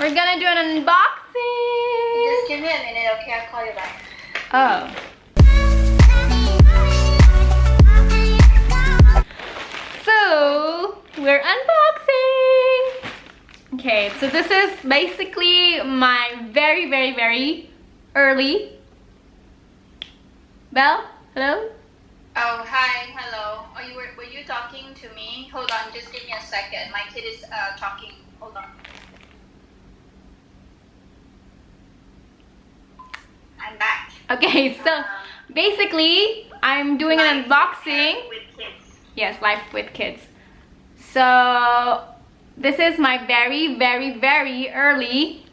We're gonna do an unboxing. Just give me a minute, okay? I'll call you back. Oh. So, we're unboxing. Okay, so this is basically my very early. Belle, hello? Oh, hi, hello. Were you talking to me? Hold on, just give me a second. My kid is talking. Hold on. I'm back. Okay, so basically, I'm doing an unboxing. With kids. Yes, life with kids. So this is my very early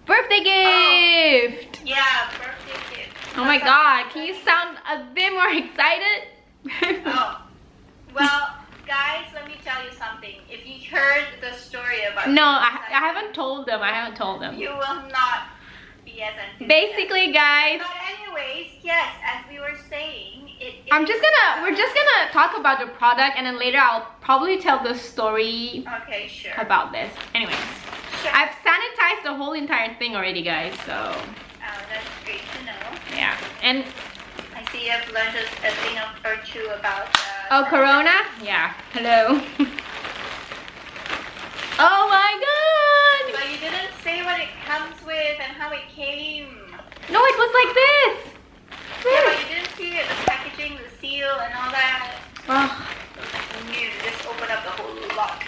birthday gift. Oh, yeah, birthday gift. Oh my god, can you sound a bit more excited? Oh, well, guys, let me tell you something. If you heard the story about No, I haven't told them. you will not be as enthusiastic. Basically, guys, But anyways, yes, as we were saying, we're just gonna talk about the product, and then later I'll probably tell the story Okay, sure. about this. Anyways, Sure. I've sanitized the whole entire thing already, guys, so Oh, that's great to know. yeah. And I see you've learned a thing or two about oh, Corona? Yeah. Hello. Oh my god! But you didn't say what it comes with and how it came. No, it was like this. Yeah, but you didn't see it, the packaging, the seal, and all that. Oh, You just open up the whole lot.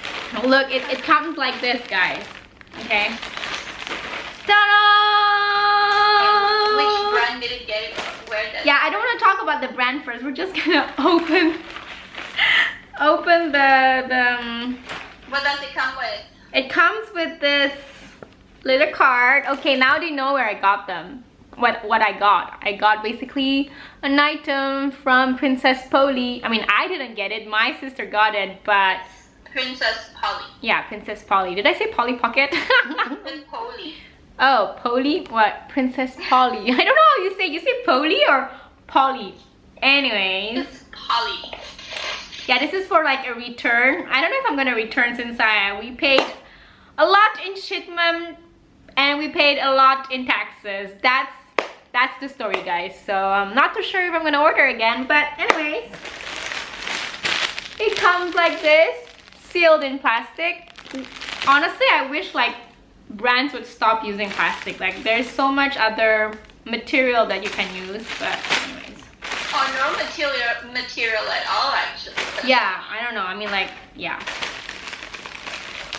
look, it comes like this, guys. Okay. Ta-da! Which brand did it get? Where does Yeah, I don't want to talk about the brand first. We're just gonna open the What does it come with? It comes with this little card. Okay, now they know where I got them. What I got. I got basically an item from Princess Polly. I mean, I didn't get it. My sister got it, but Princess Polly. yeah, Princess Polly. Did I say Polly Pocket? And Polly. Oh, Polly? What? Princess Polly. I don't know how you say. You say Polly or Polly? Anyways. It's Polly. Yeah, this is for like a return. I don't know if I'm gonna return since we paid a lot in shipment and we paid a lot in taxes. That's the story, guys. So I'm not too sure if I'm gonna order again, but anyways, it comes like this, sealed in plastic. Honestly, I wish like brands would stop using plastic. Like there's so much other material that you can use, but anyways. Oh, no material at all, actually. Yeah, I don't know. I mean, like, yeah.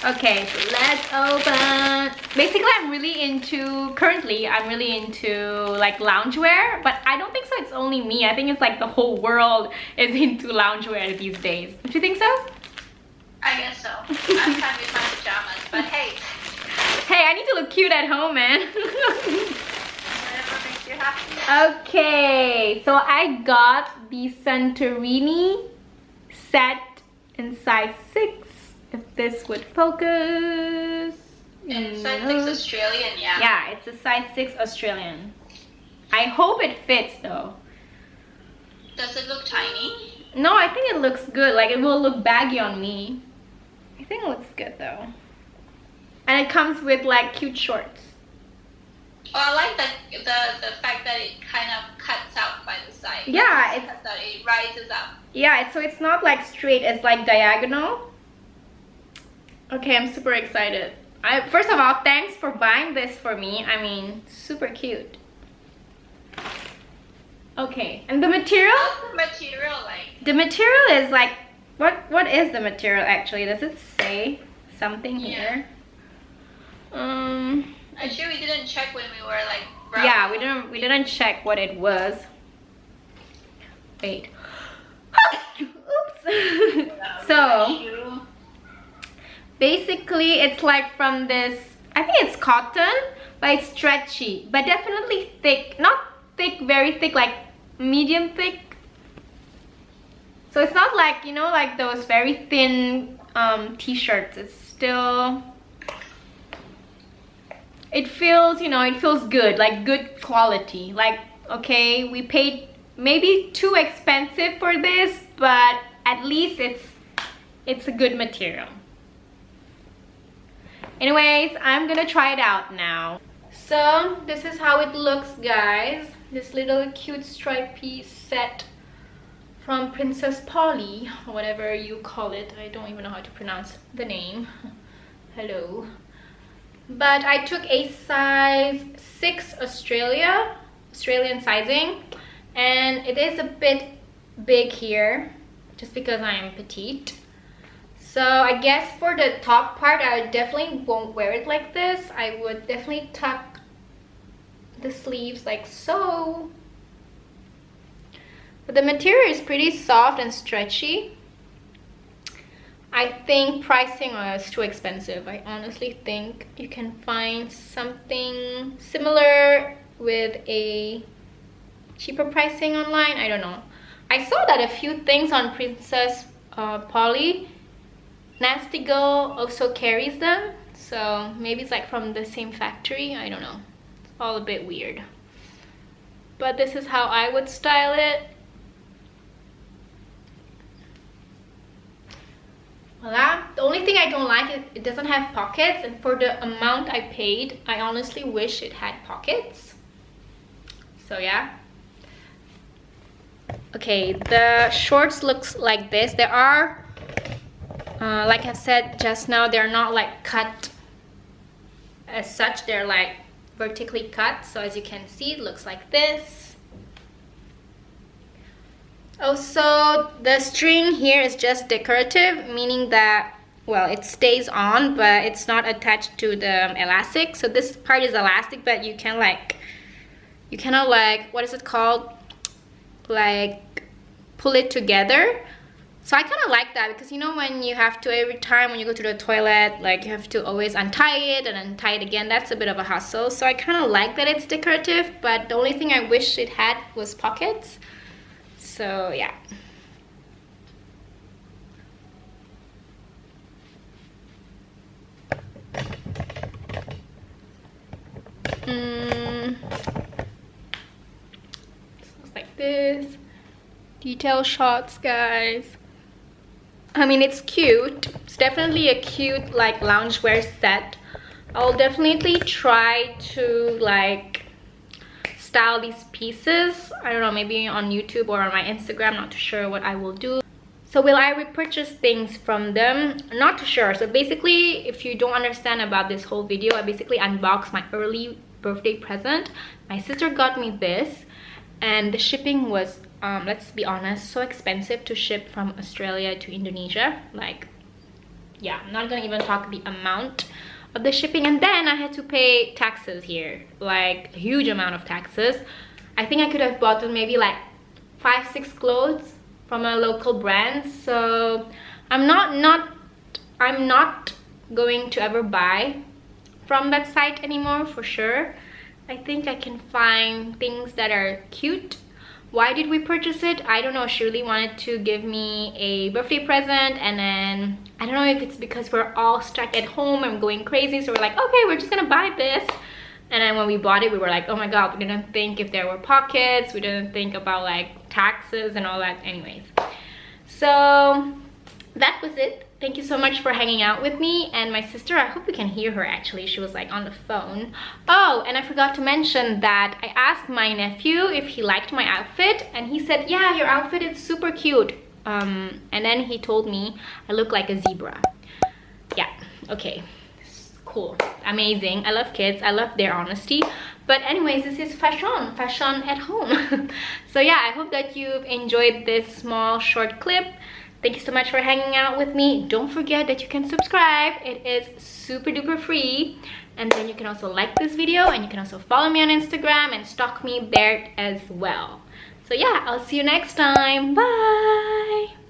Okay, so let's open. Basically, currently, I'm really into like loungewear, but I don't think so it's only me. I think it's like the whole world is into loungewear these days. Don't you think so? I guess so. I'm fine with my pajamas, but hey. Hey, I need to look cute at home, man. Whatever makes you happy. Okay, so I got the Santorini set in size 6. If this would focus. And size 6 Australian, yeah. Yeah, it's a size 6 Australian. I hope it fits though. Does it look tiny? No, I think it looks good. Like it will look baggy on me. I think it looks good though. And it comes with like cute shorts. Oh, I like the fact that it kind of cuts out by the side. Yeah, it's that it rises up. Yeah, so it's not like straight, it's like diagonal. Okay, I'm super excited. First of all, thanks for buying this for me. I mean, super cute. Okay, and the material? What's the material like? The material is like, what is the material actually? Does it say something here? Actually, we didn't check when we were like browsing. Yeah, we didn't check what it was. Wait. Oops. So basically it's like from this, I think it's cotton, but it's stretchy, but definitely thick. Not thick, very thick, like medium thick. So it's not like, you know, like those very thin t-shirts. It's still, it feels, you know, it feels good, like good quality. Like, okay, we paid maybe too expensive for this, but at least it's a good material. Anyways, I'm gonna try it out now. So this is how it looks, guys. This little cute stripy set from Princess Polly, or whatever you call it. I don't even know how to pronounce the name. Hello. But I took a size 6 Australian sizing, and it is a bit big here just because I am petite. So I guess for the top part, I definitely won't wear it like this. I would definitely tuck the sleeves like so. But the material is pretty soft and stretchy. I think pricing was too expensive. I honestly think you can find something similar with a cheaper pricing online. I don't know. I saw that a few things on Princess Polly. Nasty Girl also carries them, so maybe it's like from the same factory. I don't know. It's all a bit weird. But this is how I would style it. Voila. The only thing I don't like is it doesn't have pockets, and for the amount I paid, I honestly wish it had pockets. So yeah. Okay, the shorts looks like this. There are like I said just now, they're not like cut as such, they're like vertically cut. So as you can see, it looks like this. Also, the string here is just decorative, meaning that, well, it stays on, but it's not attached to the elastic. So this part is elastic, but you can like, you cannot like, what is it called? Like pull it together. So I kind of like that, because you know when you have to, every time when you go to the toilet, like you have to always untie it and untie it again. That's a bit of a hassle. So I kind of like that it's decorative, but the only thing I wish it had was pockets. So yeah. Looks like this. Detail shots, guys. I mean, it's cute. It's definitely a cute like loungewear set. I'll definitely try to like style these pieces. I don't know, maybe on YouTube or on my Instagram. Not too sure what I will do. So will I repurchase things from them? Not too sure. So basically, if you don't understand about this whole video, I basically unboxed my early birthday present. My sister got me this, and the shipping was let's be honest, so expensive to ship from Australia to Indonesia. Like, yeah, I'm not gonna even talk the amount of the shipping. And then I had to pay taxes here, like a huge amount of taxes. I think I could have bought maybe like 5-6 clothes from a local brand. So I'm not going to ever buy from that site anymore, for sure. I think I can find things that are cute. Why did we purchase it? I don't know. She really wanted to give me a birthday present, and then I don't know if it's because we're all stuck at home and going crazy, so we're like, okay, we're just gonna buy this. And then when we bought it, we were like, oh my god, we didn't think if there were pockets, we didn't think about like taxes and all that. Anyways, so that was it. Thank you so much for hanging out with me and my sister. I hope you can hear her actually. She was like on the phone. Oh, and I forgot to mention that I asked my nephew if he liked my outfit, and he said, yeah, your outfit is super cute. And then he told me I look like a zebra. Yeah, okay, cool, amazing. I love kids, I love their honesty. But anyways, this is fashion at home. So yeah, I hope that you've enjoyed this small short clip. Thank you so much for hanging out with me. Don't forget that you can subscribe. It is super duper free. And then you can also like this video, and you can also follow me on Instagram and stalk me there as well. So yeah, I'll see you next time. Bye!